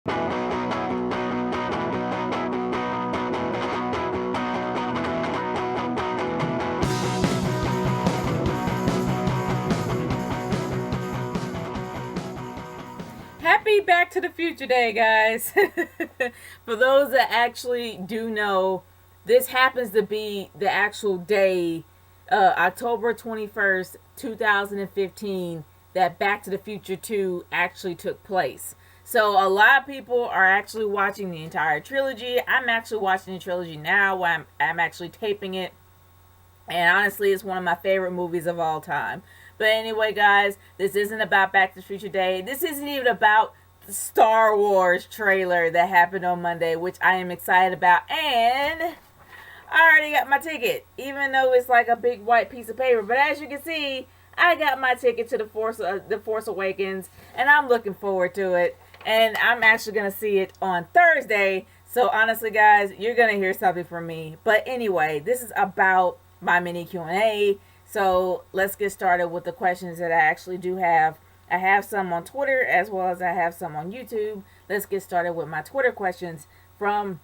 Happy Back to the Future Day, guys. For those that actually do know, this happens to be the actual day, October 21st, 2015, that Back to the Future 2 actually took place. So a lot of people are actually watching the entire trilogy. I'm actually watching the trilogy now while I'm actually taping it. And honestly, it's one of my favorite movies of all time. But anyway, guys, this isn't about Back to the Future Day. This isn't even about the Star Wars trailer that happened on Monday, which I am excited about. And I already got my ticket, even though it's like a big white piece of paper. But as you can see, I got my ticket to the Force Awakens, and I'm looking forward to it. And I'm actually gonna see it on Thursday. So honestly, guys, you're gonna hear something from me. But anyway, this is about my mini Q&A. So let's get started with the questions that I actually do have. I have some on Twitter as well as I have some on YouTube. Let's get started with my Twitter questions from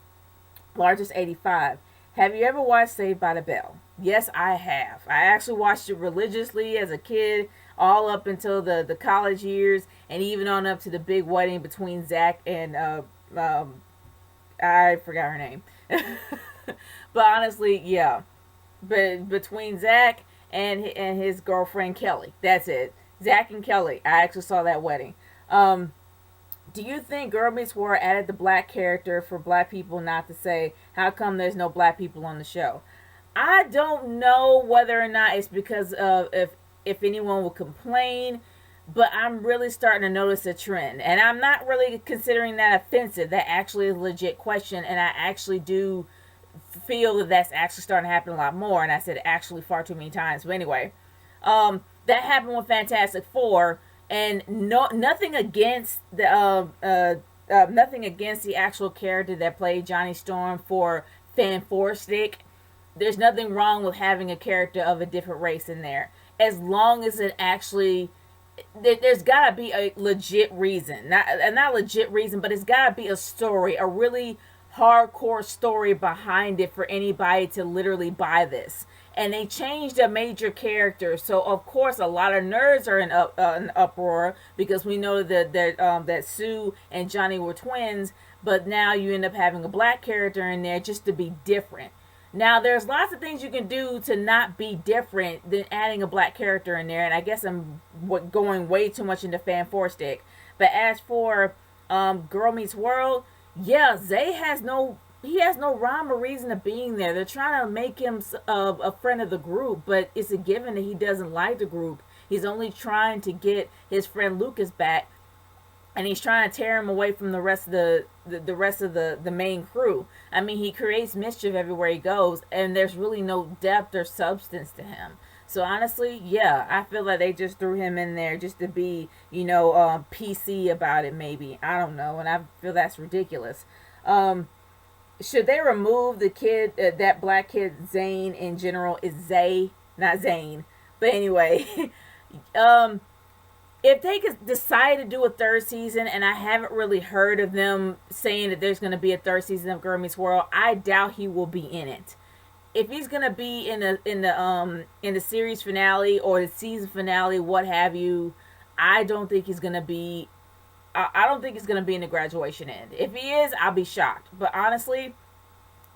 Largest85. Have you ever watched Saved by the Bell? Yes, I have. I actually watched it religiously as a kid, all up until the college years, and even on up to the big wedding between Zach and I forgot her name. But honestly, yeah, but between Zach and his girlfriend Kelly, that's it. Zach and Kelly. I actually saw that wedding. Um, do you think Girl Meets World added the black character for black people not to say, how come there's no black people on the show? I don't know whether or not it's because of if anyone will complain, but I'm really starting to notice a trend. And I'm not really considering that offensive. That actually is a legit question, and I actually do feel that that's actually starting to happen a lot more. And I said actually far too many times. But anyway, that happened with Fantastic Four, and nothing against the actual character that played Johnny Storm for Fan Four Stick. There's nothing wrong with having a character of a different race in there, as long as it actually there's gotta be a legit reason, not legit reason, but it's gotta be a story, a really hardcore story behind it for anybody to literally buy this. And they changed a major character, so of course a lot of nerds are in an uproar because we know that Sue and Johnny were twins, but now you end up having a black character in there just to be different. Now, there's lots of things you can do to not be different than adding a black character in there, and I guess I'm going way too much into Fan Four Stick. But as for Girl Meets World, yeah, Zay has no rhyme or reason of being there. They're trying to make him a friend of the group, but it's a given that he doesn't like the group. He's only trying to get his friend Lucas back, and he's trying to tear him away from the rest of the rest of the main crew. I mean, he creates mischief everywhere he goes, and there's really no depth or substance to him. So honestly, yeah, I feel like they just threw him in there just to be, PC about it. Maybe, I don't know, and I feel that's ridiculous. Um, should they remove the kid, that black kid Zane in general? Is Zay, not Zane, but anyway. um, if they could decide to do a third season, and I haven't really heard of them saying that there's going to be a third season of Girl Meets World, I doubt he will be in it. If he's going to be in the series finale or the season finale, what have you, I don't think he's going to be. I don't think he's going to be in the graduation end. If he is, I'll be shocked. But honestly,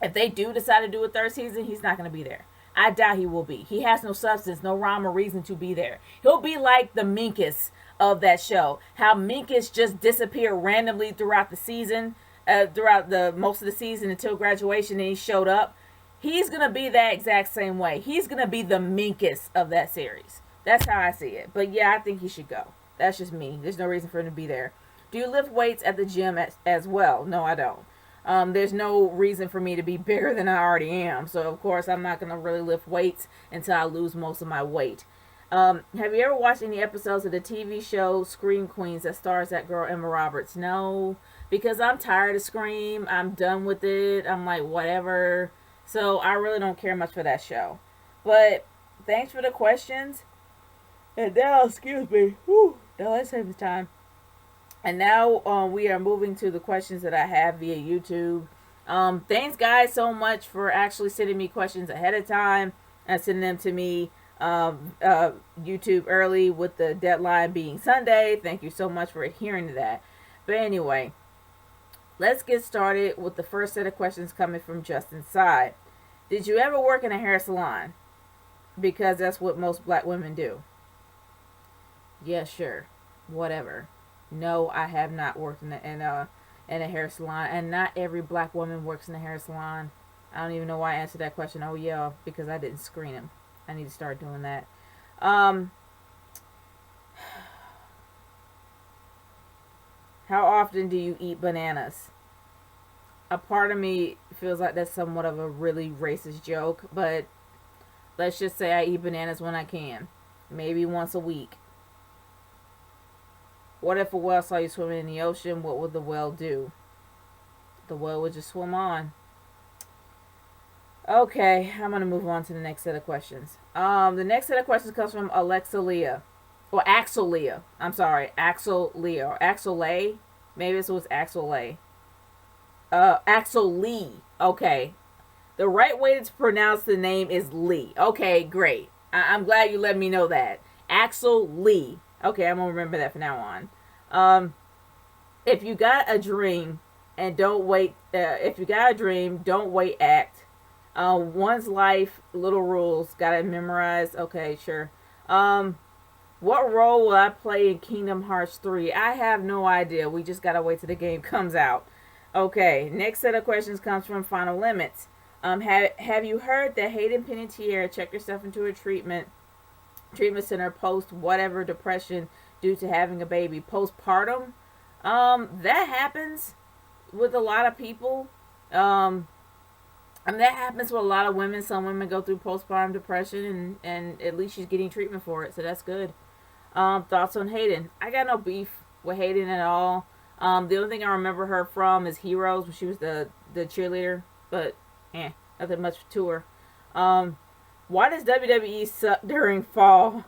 if they do decide to do a third season, he's not going to be there. I doubt he will be. He has no substance, no rhyme or reason to be there. He'll be like the Minkus of that show. How Minkus just disappeared randomly throughout the season, throughout the most of the season until graduation, and he showed up. He's gonna be that exact same way. He's gonna be the Minkus of that series. That's how I see it. But yeah, I think he should go. That's just me. There's no reason for him to be there. Do you lift weights at the gym as well? No, I don't. There's no reason for me to be bigger than I already am. So, of course, I'm not going to really lift weights until I lose most of my weight. Have you ever watched any episodes of the TV show Scream Queens that stars that girl Emma Roberts? No, because I'm tired of Scream. I'm done with it. I'm like, whatever. So, I really don't care much for that show. But, thanks for the questions. And now, excuse me. Whew, now let's save the time. And now we are moving to the questions that I have via YouTube. Thanks, guys, so much for actually sending me questions ahead of time and sending them to me YouTube early with the deadline being Sunday. Thank you so much for adhering to that. But anyway, let's get started with the first set of questions coming from Justin's side. Did you ever work in a hair salon? Because that's what most black women do. Yeah, sure. Whatever. No, I have not worked in a hair salon, and not every black woman works in a hair salon. I don't even know why I answered that question. Oh yeah, because I didn't screen them. I need to start doing that. Um, how often do you eat bananas? A part of me feels like that's somewhat of a really racist joke, but let's just say I eat bananas when I can. Maybe once a week. What if a whale saw you swimming in the ocean? What would the whale do? The whale would just swim on. Okay, I'm going to move on to the next set of questions. The next set of questions comes from Alexa Leah. Or Axel Leah. I'm sorry, Axel Leah. Or Axel Lay. Maybe this was Axel Lay. Axel Lee. Okay. The right way to pronounce the name is Lee. Okay, great. I'm glad you let me know that. Axel Lee. Okay, I'm gonna remember that from now on. If you got a dream and don't wait, if you got a dream, don't wait. Act. One's life, little rules. Gotta memorize. Okay, sure. What role will I play in Kingdom Hearts 3? I have no idea. We just gotta wait till the game comes out. Okay, next set of questions comes from Final Limits. Have you heard that Hayden Panettiere checked herself into a treatment center post whatever depression due to having a baby postpartum? That happens with a lot of people. That happens with a lot of women. Some women go through postpartum depression, and at least she's getting treatment for it, so that's good. Thoughts on Hayden? I got no beef with Hayden at all. The only thing I remember her from is Heroes, when she was the cheerleader, but nothing much to her. Why does WWE suck during fall?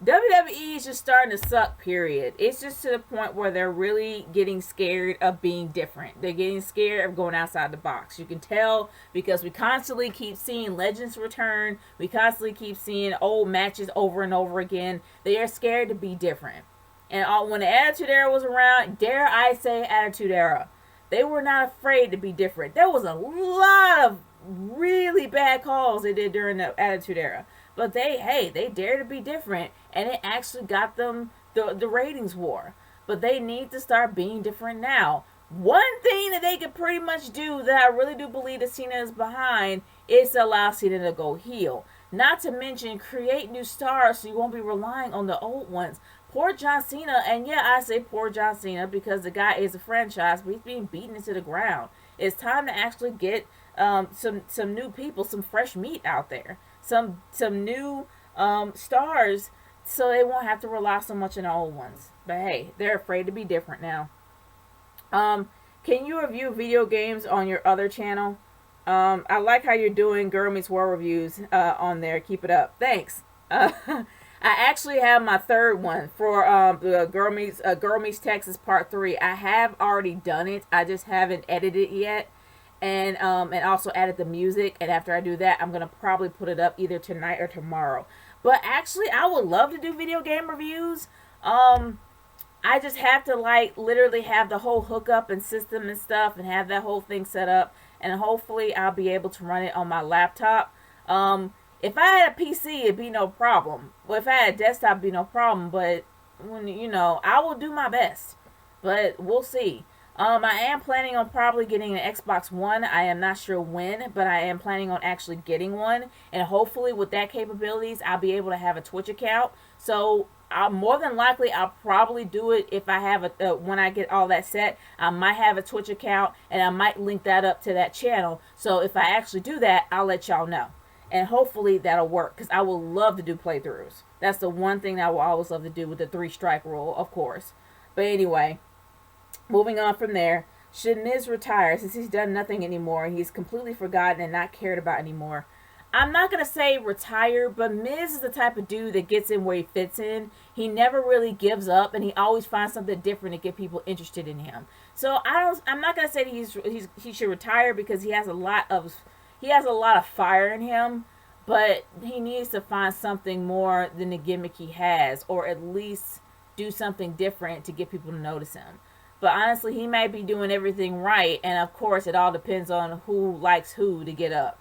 WWE is just starting to suck, period. It's just to the point where they're really getting scared of being different. They're getting scared of going outside the box. You can tell because we constantly keep seeing legends return. We constantly keep seeing old matches over and over again. They are scared to be different. And when the Attitude Era was around, dare I say Attitude Era, they were not afraid to be different. There was a lot of really bad calls they did during the Attitude Era. But they dared to be different, and it actually got them the ratings war. But they need to start being different now. One thing that they could pretty much do that I really do believe that Cena is behind is to allow Cena to go heel. Not to mention create new stars so you won't be relying on the old ones. Poor John Cena, and yeah, I say poor John Cena because the guy is a franchise, but he's being beaten into the ground. It's time to actually get some new people, some fresh meat out there. Some new stars, so they won't have to rely so much on the old ones. But hey, they're afraid to be different now. Can you review video games on your other channel? I like how you're doing Girl Meets World reviews on there. Keep it up. Thanks. I actually have my third one for Girl Meets Texas Part 3. I have already done it. I just haven't edited it yet. And also added the music. And after I do that, I'm gonna probably put it up either tonight or tomorrow. But actually, I would love to do video game reviews. I just have to literally have the whole hookup and system and stuff, and have that whole thing set up. And hopefully, I'll be able to run it on my laptop. If I had a PC, it'd be no problem. Well, if I had a desktop, it'd be no problem. But I will do my best. But we'll see. I am planning on probably getting an Xbox One. I am not sure when, but I am planning on actually getting one. And hopefully with that capabilities, I'll be able to have a Twitch account. So more than likely, I'll probably do it if I have when I get all that set. I might have a Twitch account, and I might link that up to that channel. So if I actually do that, I'll let y'all know. And hopefully that'll work, because I will love to do playthroughs. That's the one thing that I will always love to do with the 3-strike rule, of course. But anyway, moving on from there, should Miz retire since he's done nothing anymore? He's completely forgotten and not cared about anymore. I'm not gonna say retire, but Miz is the type of dude that gets in where he fits in. He never really gives up, and he always finds something different to get people interested in him. So I'm not gonna say that he should retire because he has a lot of fire in him, but he needs to find something more than the gimmick he has, or at least do something different to get people to notice him. But honestly, he may be doing everything right, and of course, it all depends on who likes who to get up.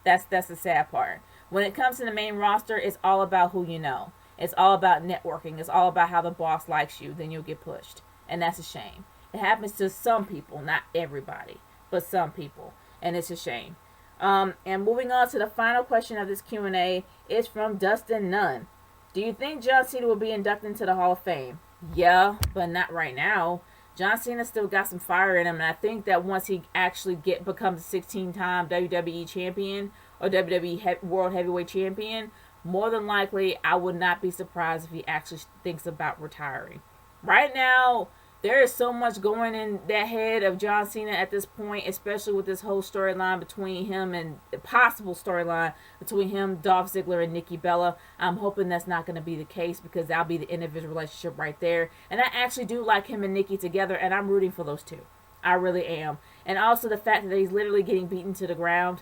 That's the sad part. When it comes to the main roster, it's all about who you know. It's all about networking. It's all about how the boss likes you. Then you'll get pushed, and that's a shame. It happens to some people, not everybody, but some people, and it's a shame. And moving on to the final question of this Q&A is from Dustin Nunn. Do you think John Cena will be inducted into the Hall of Fame? Yeah, but not right now. John Cena still got some fire in him, and I think that once he actually becomes a 16-time WWE champion or WWE World Heavyweight Champion, more than likely, I would not be surprised if he actually thinks about retiring. Right now, there is so much going in that head of John Cena at this point, especially with this whole storyline between him and the possible storyline between him, Dolph Ziggler, and Nikki Bella. I'm hoping that's not going to be the case because that'll be the end of his relationship right there. And I actually do like him and Nikki together, and I'm rooting for those two. I really am. And also the fact that he's literally getting beaten to the ground.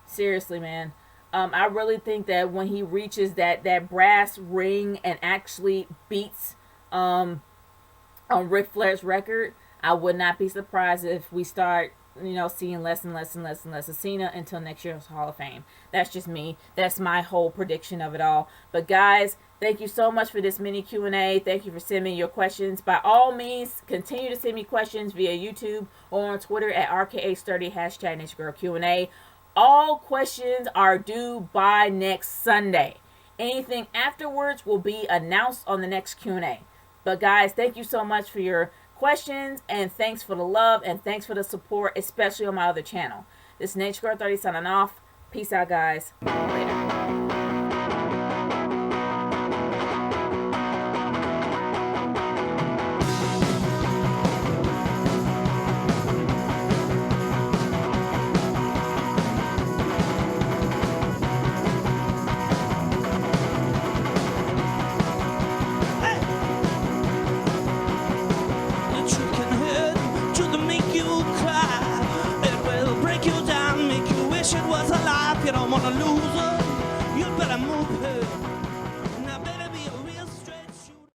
Seriously, man. I really think that when he reaches that brass ring and actually beats on Ric Flair's record, I would not be surprised if we start, seeing less and less of Cena until next year's Hall of Fame. That's just me. That's my whole prediction of it all. But guys, thank you so much for this mini Q&A. Thank you for sending me your questions. By all means, continue to send me questions via YouTube or on Twitter at RKA30 #NatureGirlQ&A. All questions are due by next Sunday. Anything afterwards will be announced on the next Q&A. But guys, thank you so much for your questions, and thanks for the love, and thanks for the support, especially on my other channel. This is Nature Girl 30 signing off. Peace out, guys. Later. You don't wanna lose her.